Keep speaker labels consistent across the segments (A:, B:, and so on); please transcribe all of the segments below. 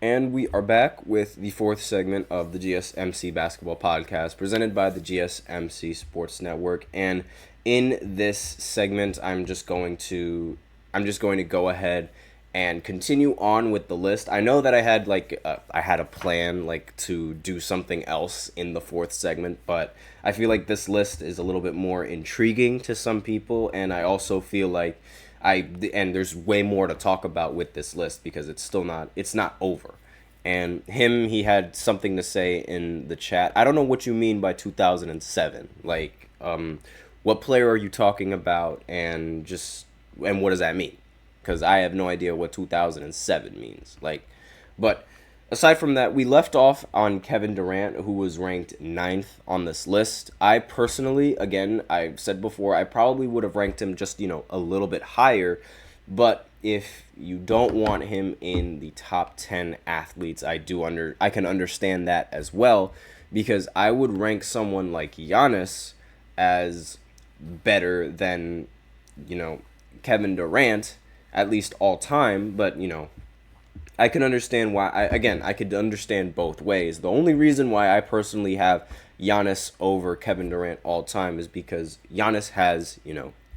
A: And we are back with the fourth segment of the GSMC Basketball Podcast presented by the GSMC Sports Network. And in this segment, I'm just going to go ahead and continue on with the list. I know that I had a plan to do something else in the fourth segment, but I feel like this list is a little bit more intriguing to some people, and I also feel like there's way more to talk about with this list because it's not over. And he had something to say in the chat. I don't know what you mean by 2007. What player are you talking about, and what does that mean? Because I have no idea what 2007 means. But aside from that, we left off on Kevin Durant, who was ranked ninth on this list. I personally, again, I've said before, I probably would have ranked him just, a little bit higher. But if you don't want him in the top 10 athletes, I can understand that as well, because I would rank someone like Giannis as better than, Kevin Durant, at least all time. But I can understand why. I could understand both ways. The only reason why I personally have Giannis over Kevin Durant all time is because Giannis has,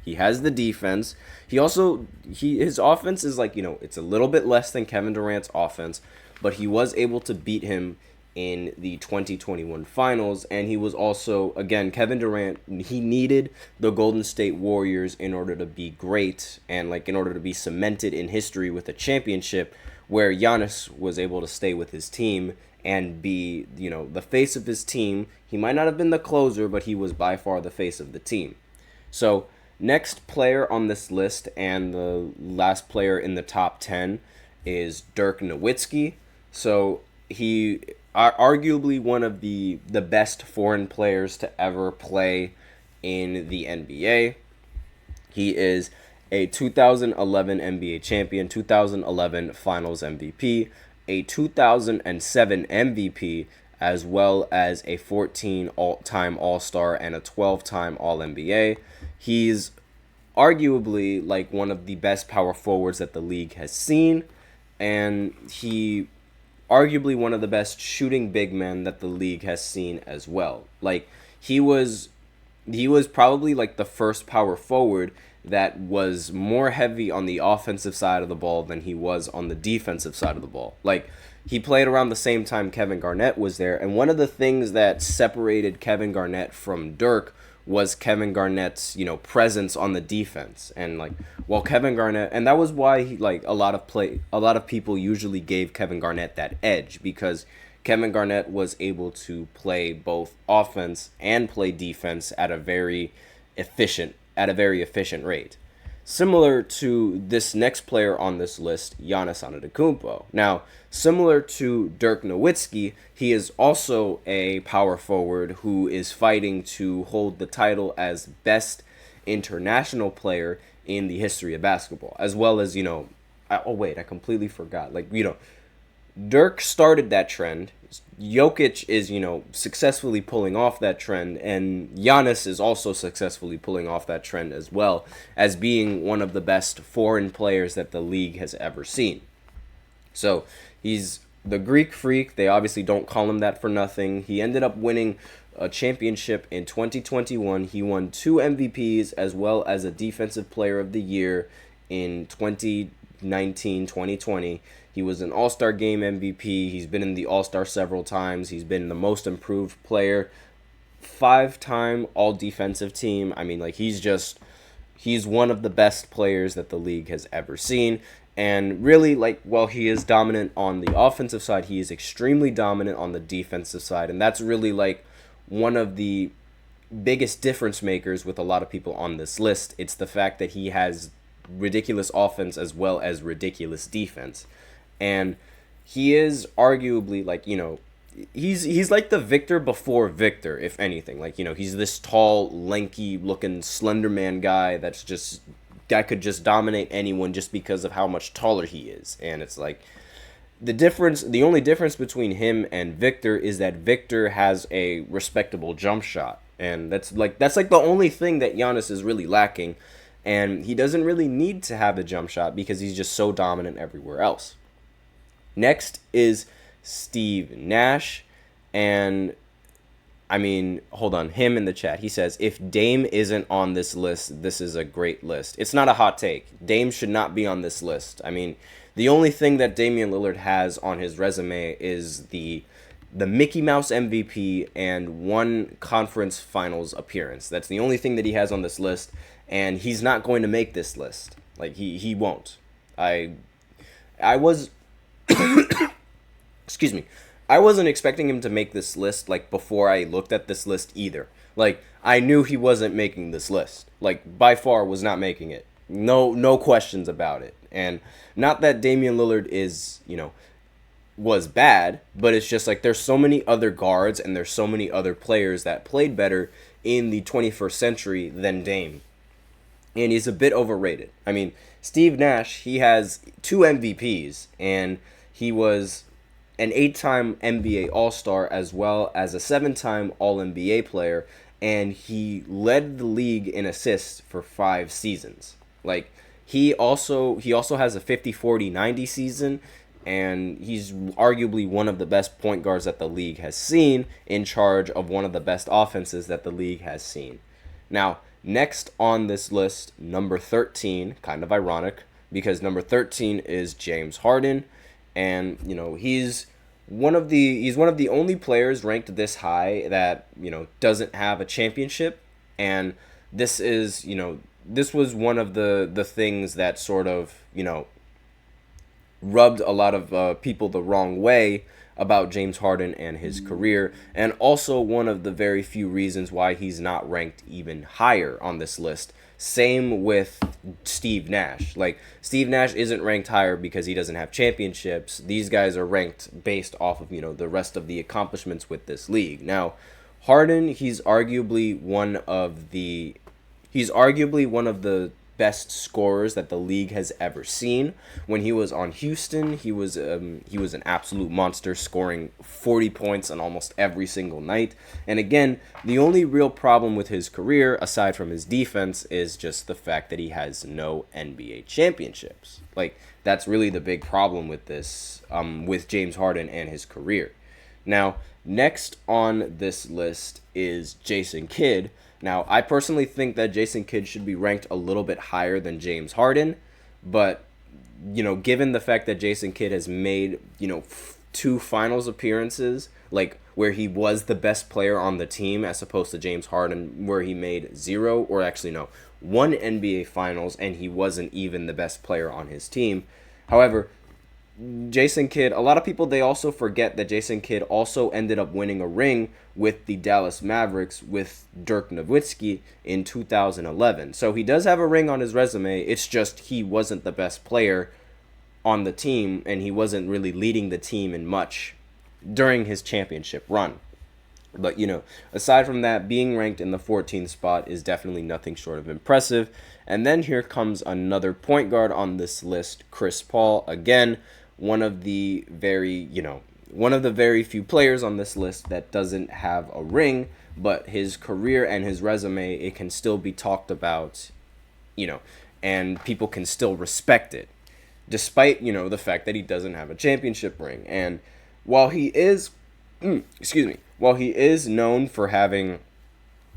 A: he has the defense. His offense is it's a little bit less than Kevin Durant's offense, but he was able to beat him in the 2021 finals. And he was also, again, Kevin Durant, he needed the Golden State Warriors in order to be great and in order to be cemented in history with a championship, where Giannis was able to stay with his team and be, the face of his team. He might not have been the closer, but he was by far the face of the team. So next player on this list, and the last player in the top 10, is Dirk Nowitzki. So he arguably one of the best foreign players to ever play in the NBA. He is a 2011 NBA champion, 2011 Finals MVP, a 2007 MVP, as well as a 14-time All-Star and a 12-time All-NBA. He's arguably one of the best power forwards that the league has seen, and he arguably one of the best shooting big men that the league has seen as well. He was probably the first power forward that was more heavy on the offensive side of the ball than he was on the defensive side of the ball. He played around the same time Kevin Garnett was there, and one of the things that separated Kevin Garnett from Dirk was Kevin Garnett's, presence on the defense. And while Kevin Garnett, and that was why a lot of people usually gave Kevin Garnett that edge, because Kevin Garnett was able to play both offense and play defense at a very efficient rate. Similar to this next player on this list, Giannis Antetokounmpo. Now, similar to Dirk Nowitzki, he is also a power forward who is fighting to hold the title as best international player in the history of basketball, as well as, I completely forgot. Dirk started that trend. Jokic is, successfully pulling off that trend, and Giannis is also successfully pulling off that trend as well, as being one of the best foreign players that the league has ever seen. So he's the Greek Freak. They obviously don't call him that for nothing. He ended up winning a championship in 2021. He won 2 MVPs as well as a Defensive Player of the Year in 2019-2020. He was an All-Star Game MVP. He's been in the All-Star several times. He's been the Most Improved Player, 5-time All-Defensive Team. I mean, he's one of the best players that the league has ever seen. And really, while he is dominant on the offensive side, he is extremely dominant on the defensive side. And that's really, one of the biggest difference makers with a lot of people on this list. It's the fact that he has ridiculous offense as well as ridiculous defense. And he is arguably he's like the Victor before Victor, if anything. He's this tall, lanky looking slender man guy that could just dominate anyone just because of how much taller he is. And it's the only difference between him and Victor is that Victor has a respectable jump shot. And that's the only thing that Giannis is really lacking. And he doesn't really need to have a jump shot because he's just so dominant everywhere else. Next is Steve Nash, and I mean, hold on, him in the chat. He says, if Dame isn't on this list, this is a great list. It's not a hot take. Dame should not be on this list. I mean, the only thing that Damian Lillard has on his resume is the Mickey Mouse MVP and one conference finals appearance. That's the only thing that he has on this list, and he's not going to make this list. Like, he won't. I was excuse me. I wasn't expecting him to make this list, like, before I looked at this list either. Like, I knew he wasn't making this list. Like, by far was not making it. No questions about it. And not that Damian Lillard is, was bad, but it's just like there's so many other guards and there's so many other players that played better in the 21st century than Dame. And he's a bit overrated. I mean, Steve Nash, he has 2 MVPs, and he was an 8-time NBA All-Star as well as a 7-time All-NBA player, and he led the league in assists for 5 seasons. Like, he also has a 50-40-90 season, and he's arguably one of the best point guards that the league has seen, in charge of one of the best offenses that the league has seen. Now, next on this list, number 13, kind of ironic, because number 13 is James Harden, and he's one of the only players ranked this high that doesn't have a championship, and this is this was one of the things that sort of rubbed a lot of people the wrong way about James Harden and his career, and also one of the very few reasons why he's not ranked even higher on this list. Same with Steve Nash. Like, Steve Nash isn't ranked higher because he doesn't have championships. These guys are ranked based off of, the rest of the accomplishments with this league. Now, Harden, he's arguably one of the best scorers that the league has ever seen. When he was on Houston, he was an absolute monster, scoring 40 points on almost every single night. And again, the only real problem with his career, aside from his defense, is just the fact that he has no NBA championships. Like, that's really the big problem with this, with James Harden and his career. Now, next on this list is Jason Kidd. Now, I personally think that Jason Kidd should be ranked a little bit higher than James Harden, but, given the fact that Jason Kidd has made, 2 finals appearances, like, where he was the best player on the team, as opposed to James Harden, where he made 0, or actually, no, 1 NBA finals, and he wasn't even the best player on his team. However, Jason Kidd, a lot of people, they also forget that Jason Kidd also ended up winning a ring with the Dallas Mavericks with Dirk Nowitzki in 2011. So he does have a ring on his resume. It's just he wasn't the best player on the team, and he wasn't really leading the team in much during his championship run. But, aside from that, being ranked in the 14th spot is definitely nothing short of impressive. And then here comes another point guard on this list, Chris Paul. Again, one of the very few players on this list that doesn't have a ring, but his career and his resume, it can still be talked about, and people can still respect it, despite, the fact that he doesn't have a championship ring. And while he is, while he is known for having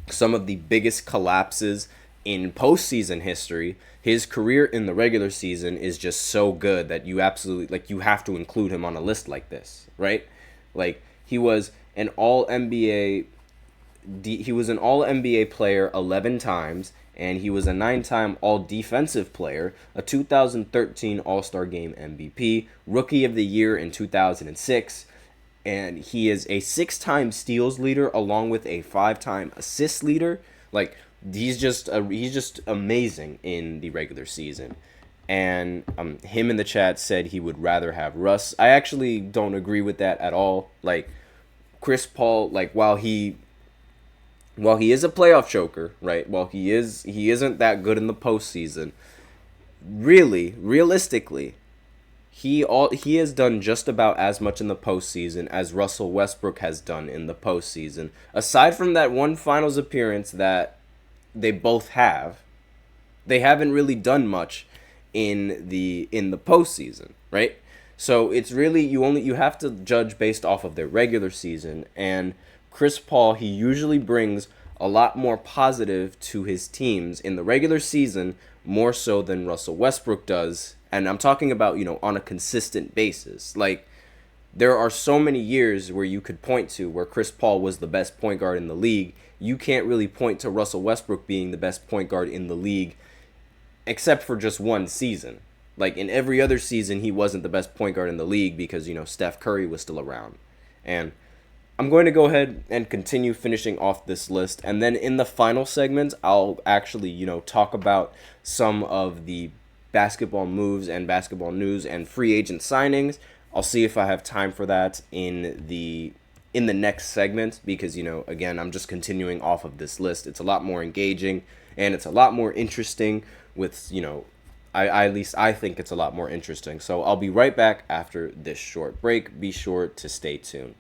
A: some of the biggest collapses in postseason history, his career in the regular season is just so good that you absolutely, you have to include him on a list like this, right? Like, he was an All-NBA player 11 times, and he was a 9-time All-Defensive player, a 2013 All-Star Game MVP, Rookie of the Year in 2006, and he is a 6-time steals leader along with a 5-time assist leader. Like, he's just amazing in the regular season. And him in the chat said he would rather have Russ. I actually don't agree with that at all. Like, Chris Paul, like, while he is a playoff choker, right? While he isn't that good in the postseason. Realistically, he has done just about as much in the postseason as Russell Westbrook has done in the postseason. Aside from that one finals appearance that they both have, they haven't really done much in the postseason, right? So it's really you have to judge based off of their regular season, and Chris Paul, he usually brings a lot more positive to his teams in the regular season, more so than Russell Westbrook does. And I'm talking about, on a consistent basis. Like, there are so many years where you could point to where Chris Paul was the best point guard in the league. You can't really point to Russell Westbrook being the best point guard in the league except for just one season. Like, in every other season, he wasn't the best point guard in the league because, Steph Curry was still around. And I'm going to go ahead and continue finishing off this list. And then in the final segment, I'll actually, talk about some of the basketball moves and basketball news and free agent signings. I'll see if I have time for that in the next segment because, again, I'm just continuing off of this list. It's a lot more engaging and it's a lot more interesting with, at least I think it's a lot more interesting. So I'll be right back after this short break. Be sure to stay tuned.